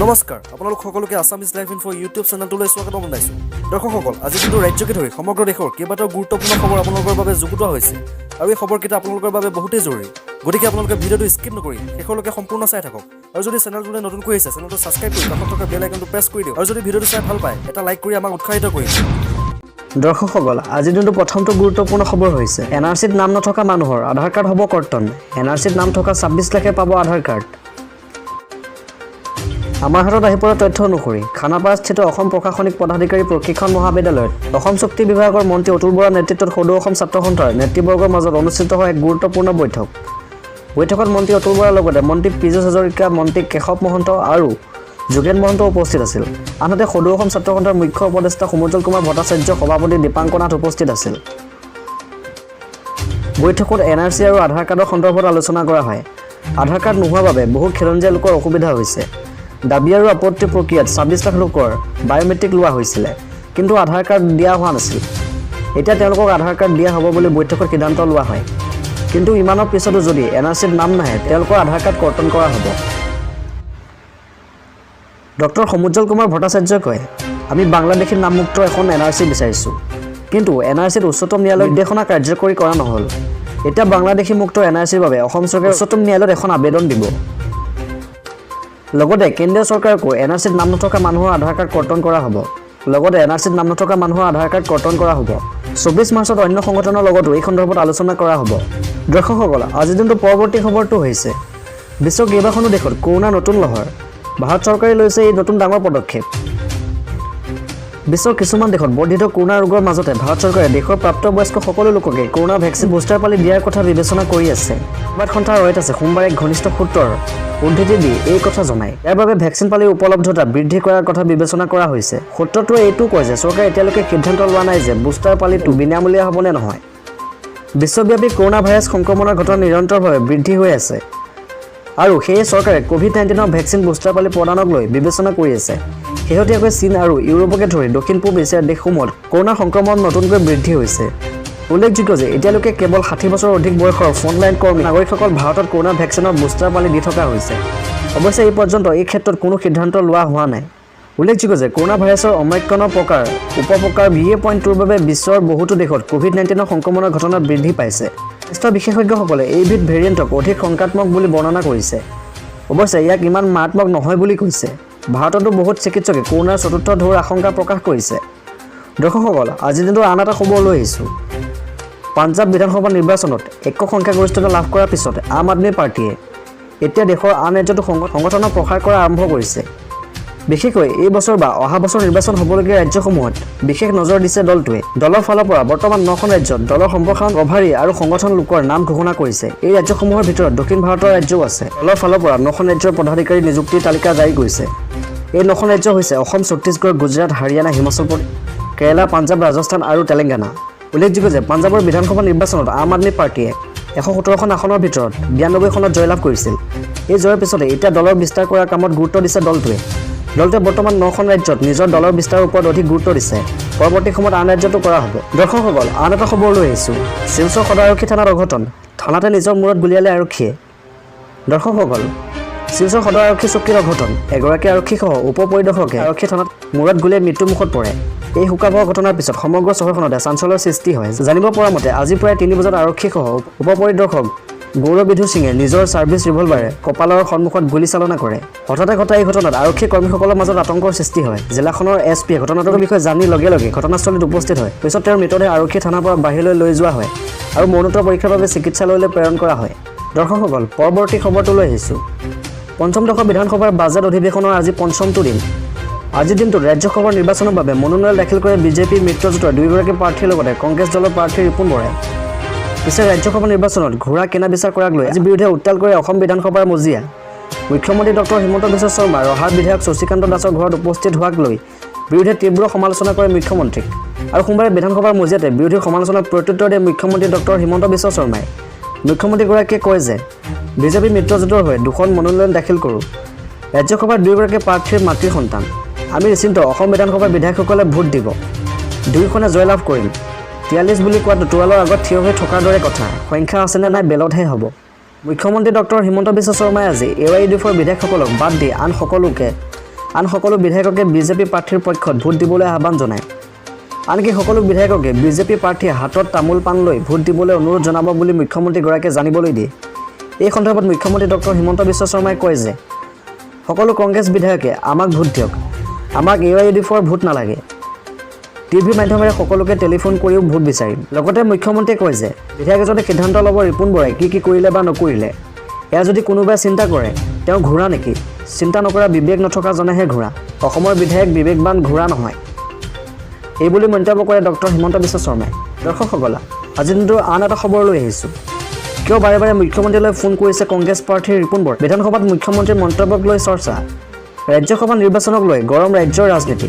নমস্কাৰ আপোনালোক সকলোকে আসামিজ লাইভ ইনফো ইউটিউব চেনেলটোলৈ স্বাগতম জনাইছোঁ দৰ্শকসকল আজি কিন্তু ৰাজ্যকে ধৰি সমগ্ৰ দেশৰ কেইবাটাও গুৰুত্বপূৰ্ণ খবৰ আপোনালোকৰ বাবে যুগুতোৱা হৈছে আৰু এই খবৰকেইটা আপোনালোকৰ বাবে বহুতেই জৰুৰী গতিকে আপোনালোকে ভিডিঅ'টো স্কিপ নকৰি শেষলৈকে সম্পূৰ্ণ চাই থাকক আৰু যদি চেনেলটোলৈ নতুনকৈ আহিছে চেনেলটো ছাবস্ক্ৰাইব কৰি কাষত থকা বেল আইকনটো প্ৰেছ কৰি দিয়ক আৰু যদি ভিডিঅ'টো চাই ভাল পায় এটা লাইক কৰি আমাক উৎসাহিত কৰিব দৰ্শকসকল আজি দিনটো প্ৰথমটো গুৰুত্বপূৰ্ণ খবৰ হৈছে এনআৰচিত নাম নথকা মানুহৰ আধাৰ কাৰ্ড হ'ব কৰ্তন এনআৰচিত নাম থকা 26 লাখে পাব আধাৰ কাৰ্ড আমাৰ হাতত আহি পৰা তথ্য অনুসৰি খানাপাৰাস্থিত অসম প্ৰশাসনিক পদাধিকাৰী প্ৰশিক্ষণ মহাবিদ্যালয়ত অসম শক্তি বিভাগৰ মন্ত্ৰী অতুল বৰাৰ নেতৃত্বত সদৌ অসম ছাত্ৰ সন্থাৰ নেতৃবৰ্গৰ মাজত অনুষ্ঠিত হয় এক গুৰুত্বপূৰ্ণ বৈঠকত মন্ত্ৰী অতুল বৰাৰ লগতে মন্ত্ৰী পীযুষ হাজৰিকা মন্ত্ৰী কেশৱ মহন্ত আৰু যোগেন মহন্ত উপস্থিত আছিল আনহাতে সদৌ অসম ছাত্ৰ সন্থাৰ মুখ্য উপদেষ্টা সমুজ্জ্বল কুমাৰ ভট্টাচাৰ্য সভাপতি দীপাংকনাথ উপস্থিত আছিল বৈঠকত এনআৰচি আৰু আধাৰ কাৰ্ডৰ সন্দৰ্ভত আলোচনা কৰা হয় আধাৰ কাৰ্ড নোহোৱাৰ বাবে বহু খিলঞ্জীয়া লোকৰ অসুবিধা হৈছে দাবী আৰু আপত্তি প্ৰক্ৰিয়াত 26 লাখ লোকৰ বায়োমেট্ৰিক লোৱা হৈছিল কিন্তু আধাৰ কাৰ্ড দিয়া হোৱা নাছিল এতিয়া তেওঁলোকক আধাৰ কাৰ্ড দিয়া হ'ব বুলি বৈঠকত সিদ্ধান্ত লোৱা হয় কিন্তু ইমানৰ পিছতো যদি এনআৰচিত নাম নাহে তেওঁলোকৰ আধাৰ কাৰ্ড কৰ্তন কৰা হ'ব ডক্টৰ সমুজ্জ্বল কুমাৰ ভট্টাচাৰ্যই কয় আমি বাংলাদেশী নামমুক্ত এখন এনআৰচি বিচাৰিছোঁ কিন্তু এনআৰচিত উচ্চতম ন্যায়ালয়ৰ নিৰ্দেশনা কাৰ্যকৰী কৰা নহ'ল এতিয়া বাংলাদেশী মুক্ত এনআৰচিৰ বাবে অসম চৰকাৰে উচ্চতম ন্যায়ালয়ত এখন আবেদন দিব লগতে কেন্দ্ৰীয় চৰকাৰকো এনআৰচিত নাম নথকা মানুহৰ আধাৰ কাৰ্ড কৰ্তন কৰা হ'ব 24 মাৰ্চত অন্য সংগঠনৰ লগতো এই সন্দৰ্ভত আলোচনা কৰা হ'ব দৰ্শকসকল আজিৰ দিনটো পৰৱৰ্তী খবৰটো হৈছে বিশ্বৰ কেইবাখনো দেশত কৰোনাৰ নতুন লহৰ ভাৰত চৰকাৰে লৈছে এই নতুন ডাঙৰ পদক্ষেপ বিশ্বৰ কিছুমান দেশত বৰ্ধিত কৰোনা ৰোগৰ মাজতে ভাৰত চৰকাৰে দেশৰ প্ৰাপ্তবয়স্ক সকলো লোককে কৰোনা ভেকচিন বুষ্টাৰ পালি দিয়াৰ কথা বিবেচনা কৰি আছে সংবাদ সংস্থা ৰয়টাৰ্ছে সোমবাৰে এক ঘনিষ্ঠ সূত্ৰৰ উদ্ধৃতি দি এই কথা জনায় ইয়াৰ বাবে ভেকচিন পালিৰ উপলব্ধতা বৃদ্ধি কৰাৰ কথা বিবেচনা কৰা হৈছে সূত্ৰটোৱে এইটো কয় যে চৰকাৰে এতিয়ালৈকে সিদ্ধান্ত লোৱা নাই যে বুষ্টাৰ পালিটো বিনামূলীয়া হ'বনে নহয় বিশ্বব্যাপী কৰোনা ভাইৰাছ সংক্ৰমণৰ ঘটনা নিৰন্তৰভাৱে বৃদ্ধি হৈ আছে আৰু সেয়ে চৰকাৰে কোভিড-19 ভেকচিন বুষ্টাৰ পালি প্ৰদানক লৈ বিবেচনা কৰি আছে শেহতীয়াকৈ চীন আৰু ইউৰোপকে ধৰি দক্ষিণ পূব এছিয়াৰ দেশসমূহত কৰোনা সংক্ৰমণ নতুনকৈ বৃদ্ধি হৈছে উল্লেখযোগ্য যে এতিয়ালৈকে কেৱল 60 বছৰ অধিক বয়সৰ ফ্ৰণ্টলাইন কৰ্মী নাগৰিকসকল ভাৰতত কৰোনা ভেকচিনৰ বুষ্টাৰ পালি দি থকা হৈছে অৱশ্যে এই পৰ্যন্ত এই ক্ষেত্ৰত কোনো সিদ্ধান্ত লোৱা হোৱা নাই উল্লেখযোগ্য যে কৰোনা ভাইৰাছৰ অমাইক্ৰনৰ উপপ্ৰকাৰ BA.2ৰ বাবে বিশ্বৰ বহুতো দেশত কোভিড-19 সংক্ৰমণৰ ঘটনা বৃদ্ধি পাইছে স্বাস্থ্য বিশেষজ্ঞসকলে এইবিধ ভেৰিয়েণ্টক অধিক সংক্ৰাত্মক বুলি বৰ্ণনা কৰিছে অৱশ্যে ইয়াক ইমান মাৰাত্মক নহয় বুলি কৈছে ভাৰততো বহুত চিকিৎসকে কৰোনাৰ চতুৰ্থ ঢৌৰ আশংকা প্ৰকাশ কৰিছে দৰ্শকসকল আজিৰ দিনটো আন এটা খবৰ লৈ আহিছোঁ পাঞ্জাৱ বিধানসভা নিৰ্বাচনত একক সংখ্যাগৰিষ্ঠতা লাভ কৰাৰ পিছত আম আদমী পাৰ্টিয়ে এতিয়া দেশৰ আন ৰাজ্যতো সংগঠনৰ প্ৰসাৰ কৰা আৰম্ভ কৰিছে বিশেষকৈ এই বছৰ বা অহা বছৰ নিৰ্বাচন হ'বলগীয়া ৰাজ্যসমূহত বিশেষ নজৰ দিছে দলটোৱে দলৰ ফালৰ পৰা বৰ্তমান 9খন ৰাজ্যত দলৰ সম্প্ৰসাৰণ প্ৰভাৰী আৰু সংগঠন লোকৰ নাম ঘোষণা কৰিছে এই ৰাজ্যসমূহৰ ভিতৰত দক্ষিণ ভাৰতৰ ৰাজ্যও আছে দলৰ ফালৰ পৰা 9খন ৰাজ্যৰ পদাধিকাৰী নিযুক্তিৰ তালিকা জাৰি কৰিছে এই 9খন ৰাজ্য হৈছে অসম ছত্তীশগড় গুজৰাট হাৰিয়ানা হিমাচল প্ৰদেশ কেৰালা পাঞ্জাৱ ৰাজস্থান আৰু তেলেংগানা উল্লেখযোগ্য যে পাঞ্জাৱৰ বিধানসভা নিৰ্বাচনত আম আদমী পাৰ্টিয়ে 117খন আসনৰ ভিতৰত 92খনত জয়লাভ কৰিছিল এই জয়ৰ পিছতে এতিয়া দলৰ বিস্তাৰ কৰাৰ কামত গুৰুত্ব দিছে দলটোৱে বৰ্তমান 9খন ৰাজ্যত নিজৰ দলৰ বিস্তাৰৰ ওপৰত অধিক গুৰুত্ব দিছে পৰৱৰ্তী সময়ত আন ৰাজ্যতো কৰা হ'ব দৰ্শকসকল আন এটা খবৰ লৈ আহিছোঁ শিলচৰ সদৰ আৰক্ষী থানাত অঘটন থানাতে নিজৰ মূৰত গুলিয়ালে আৰক্ষীয়ে দৰ্শকসকল শিলচৰ সদৰ আৰক্ষী চকীৰ অঘটন এগৰাকী আৰক্ষীসহ উপ পৰিদৰ্শকে আৰক্ষী থানাত মূৰত গুলিয়াই মৃত্যুমুখত পৰে এই শোকাবহ ঘটনাৰ পিছত সমগ্ৰ চহৰখনতে চাঞ্চল্যৰ সৃষ্টি হয় জানিব পৰা মতে আজি প্ৰায় 3 বজাত আৰক্ষীসহ উপ পৰিদৰ্শক গৌৰবিধু সিঙে নিজৰ ছাৰ্ভিচ ৰিভলভাৰে কপালৰ সন্মুখত গুলী চালনা কৰে হঠাতে ঘটা এই ঘটনাত আৰক্ষী কৰ্মীসকলৰ মাজত আতংকৰ সৃষ্টি হয় জিলাখনৰ SP ঘটনাটোৰ বিষয়ে জানি লগে লগে ঘটনাস্থলীত উপস্থিত হয় পিছত তেওঁৰ মৃতদেহ আৰক্ষী থানাৰ পৰা বাহিৰলৈ লৈ যোৱা হয় আৰু মৰণোত্তৰ পৰীক্ষাৰ বাবে চিকিৎসালয়লৈ প্ৰেৰণ কৰা হয় দৰ্শকসকল পৰৱৰ্তী খবৰটো লৈ আহিছোঁ পঞ্চম দশ বিধানসভাৰ বাজেট অধিৱেশনৰ আজি পঞ্চমটো দিন আজিৰ দিনটোত ৰাজ্যসভাৰ নিৰ্বাচনৰ বাবে মনোনয়ন দাখিল কৰে বিজেপি মিত্ৰজোঁটৰ দুয়োগৰাকী প্ৰাৰ্থীৰ লগতে কংগ্ৰেছ দলৰ প্ৰাৰ্থী ৰিপুণ বৰাই পিছে ৰাজ্যসভা নিৰ্বাচনত ঘোঁৰা কেনা বিচাৰ কৰাক লৈ আজি বিৰুদ্ধে উত্তাল কৰে অসম বিধানসভাৰ মজিয়া মুখ্যমন্ত্ৰী ডক্টৰ হিমন্ত বিশ্ব শৰ্মা ৰহাৰ বিধায়ক শশীকান্ত দাসৰ ঘৰত উপস্থিত হোৱাক লৈ বিৰুদ্ধে তীব্ৰ সমালোচনা কৰে মুখ্যমন্ত্ৰীক আৰু সোমবাৰে বিধানসভাৰ মজিয়াতে বিৰোধী সমালোচনাৰ প্ৰত্যুত্তৰ দিয়ে মুখ্যমন্ত্ৰী ডক্টৰ হিমন্ত বিশ্ব শৰ্মাই মুখ্যমন্ত্ৰীগৰাকীয়ে কয় যে বিজেপি মিত্ৰজোঁটৰ হৈ 2খন মনোনয়ন দাখিল কৰোঁ ৰাজ্যসভাৰ দুয়োগৰাকী প্ৰাৰ্থীৰ মাতৃ সন্তান আমি নিশ্চিন্ত অসম বিধানসভাৰ বিধায়কসকলে ভোট দিব দুয়োখনে জয়লাভ কৰিম 43 বুলি কোৱাটো তোৱালৰ আগত থিয় হৈ থকাৰ দৰে কথা সংখ্যা আছেনে নাই বেলতহে হ'ব মুখ্যমন্ত্ৰী ডক্টৰ হিমন্ত বিশ্ব শৰ্মাই আজি AYUDFৰ বিধায়কসকলক বাদ দি আন সকলোকে আন সকলো বিধায়ককে বিজেপি প্ৰাৰ্থীৰ পক্ষত ভোট দিবলৈ আহ্বান জনায়। আনকি সকলো বিধায়ককে বিজেপি প্ৰাৰ্থীয়ে হাতত তামোল পাণ লৈ ভোট দিবলৈ অনুৰোধ জনাব বুলি মুখ্যমন্ত্ৰীগৰাকীয়ে জানিবলৈ দিয়ে। এই সন্দৰ্ভত মুখ্যমন্ত্ৰী ডক্টৰ হিমন্ত বিশ্ব শৰ্মাই কয় যে সকলো কংগ্ৰেছ বিধায়কে আমাক ভোট দিয়ক, আমাক AIUDFৰ ভোট নালাগে। টিভি মাধ্যমেৰে সকলোকে টেলিফোন কৰিও ভোট বিচাৰিম। লগতে মুখ্যমন্ত্ৰীয়ে কয় যে বিধায়ক এজনে সিদ্ধান্ত ল'ব ৰিপুণ বৰাই কি কৰিলে বা নকৰিলে। এয়া যদি কোনোবাই চিন্তা কৰে তেওঁ ঘোঁৰা নেকি? চিন্তা নকৰা বিবেক নথকাজনেহে ঘোঁৰা। অসমৰ বিধায়ক বিবেকবান ঘোঁৰা নহয়। এইবুলি মন্তব্য কৰে ডক্টৰ হিমন্ত বিশ্ব শৰ্মাই। দৰ্শকসকল, আজি দিনটোৰ আন এটা খবৰ লৈ আহিছোঁ। কিয় বাৰে বাৰে মুখ্যমন্ত্ৰীলৈ ফোন কৰিছে কংগ্ৰেছ প্ৰাৰ্থী ৰিপুণ বৰাই? বিধানসভাত মুখ্যমন্ত্ৰীৰ মন্তব্যক লৈ চৰ্চা। ৰাজ্যসভা নিৰ্বাচনক লৈ গৰম ৰাজ্যৰ ৰাজনীতি।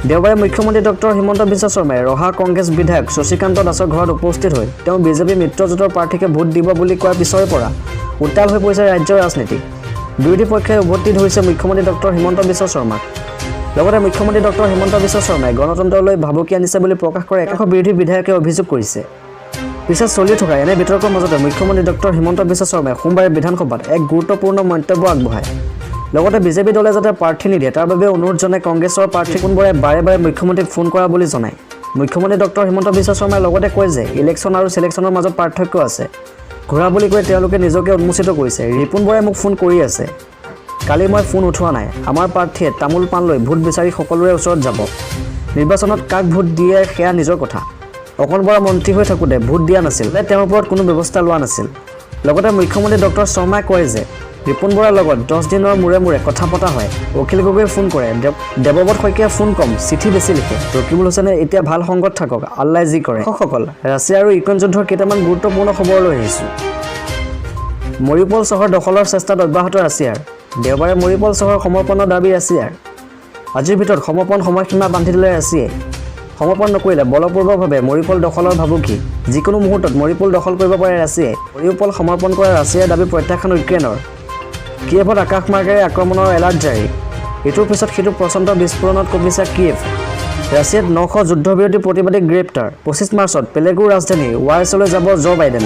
দেওবাৰে মুখ্যমন্ত্ৰী ডক্টৰ হিমন্ত বিশ্ব শৰ্মাই ৰহা কংগ্ৰেছ বিধায়ক শশীকান্ত দাসৰ ঘৰত উপস্থিত হৈ তেওঁ বিজেপি মিত্ৰজোঁটৰ প্ৰাৰ্থীকে ভোট দিব বুলি কোৱাৰ পিছৰে পৰা উত্তাল হৈ পৰিছে ৰাজ্যৰ ৰাজনীতি। বিৰোধী পক্ষই উভতি ধৰিছে মুখ্যমন্ত্ৰী ডক্টৰ হিমন্ত বিশ্ব শৰ্মাক। লগতে মুখ্যমন্ত্ৰী ডক্টৰ হিমন্ত বিশ্ব শৰ্মাই গণতন্ত্ৰলৈ ভাবুকি আনিছে বুলি প্ৰকাশ কৰে একাংশ বিৰোধী বিধায়কে অভিযোগ কৰিছে। পিছত চলি থকা এনে বিতৰ্কৰ মাজতে মুখ্যমন্ত্ৰী ডক্টৰ হিমন্ত বিশ্ব শৰ্মাই সোমবাৰে বিধানসভাত এক গুৰুত্বপূৰ্ণ মন্তব্য আগবঢ়ায়। লগতে বিজেপি দলে যাতে প্ৰাৰ্থী নিদিয়ে তাৰ বাবে অনুৰোধ জনাই কংগ্ৰেছৰ প্ৰাৰ্থী ৰিপুণ বৰাই বাৰে বাৰে মুখ্যমন্ত্ৰীক ফোন কৰা বুলি জনায়। মুখ্যমন্ত্ৰী ডক্টৰ হিমন্ত বিশ্ব শৰ্মাই লগতে কয় যে ইলেকশ্যন আৰু চিলেকশ্যনৰ মাজত পাৰ্থক্য আছে। ঘোঁৰা বুলি কৈ তেওঁলোকে নিজকে উন্মোচিত কৰিছে। ৰিপুণ বৰাই মোক ফোন কৰি আছে। কালি মই ফোন উঠোৱা নাই। আমাৰ প্ৰাৰ্থীয়ে তামোল পাণ লৈ ভোট বিচাৰি সকলোৰে ওচৰত যাব। নিৰ্বাচনত কাক ভোট দিয়ে সেয়া নিজৰ কথা। অকণ বৰা মন্ত্ৰী হৈ থাকোঁতে ভোট দিয়া নাছিল, তেওঁৰ ওপৰত কোনো ব্যৱস্থা লোৱা নাছিল। লগতে মুখ্যমন্ত্ৰী ডক্টৰ শৰ্মাই কয় যে ৰিপুণ বৰাৰ লগত 10 দিনৰ মূৰে মূৰে কথা পতা হয়। অখিল গগৈয়ে ফোন কৰে, দেৱব্ৰত শইকীয়াই ফোন কম, চিঠি বেছি লিখে। ৰকিবুল হুছেইনে এতিয়া ভাল সংগত থাকক, আল্লাই যি কৰে। দৰ্শকসকল, ৰাছিয়া আৰু ইউক্ৰেইন যুদ্ধৰ কেইটামান গুৰুত্বপূৰ্ণ খবৰ লৈ আহিছোঁ। মৰিউপল চহৰ দখলৰ চেষ্টাত অব্যাহত ৰাছিয়াৰ। দেওবাৰে মৰিউপল চহৰ সমৰ্পণৰ দাবী ৰাছিয়াৰ। আজিৰ ভিতৰত সমৰ্পণ সময়সীমা বান্ধি দিলে ৰাছিয়াই। সমৰ্পণ নকৰিলে বলপূৰ্বকভাৱে মৰিউপল দখলৰ ভাবুকি। যিকোনো মুহূৰ্তত মৰিউপল দখল কৰিব পাৰে ৰাছিয়াই। মৰিউপল সমৰ্পণ কৰা ৰাছিয়াৰ দাবী প্ৰত্যাখ্যান ইউক্ৰেইনৰ। কিয়েভত আকাশমাৰ্গেৰে আক্ৰমণৰ এলাৰ্ট জাৰি। ইটোৰ পিছত সিটো প্ৰচণ্ড বিস্ফোৰণত কঁপিছে কিয়েভ। ৰাছিয়াত 900 যুদ্ধবিৰতি প্ৰতিবাদী গ্ৰেপ্তাৰ। 25 মাৰ্চত পেলেগুৰ ৰাজধানী ৱাৰ্ছলৈ যাব জো বাইডেন।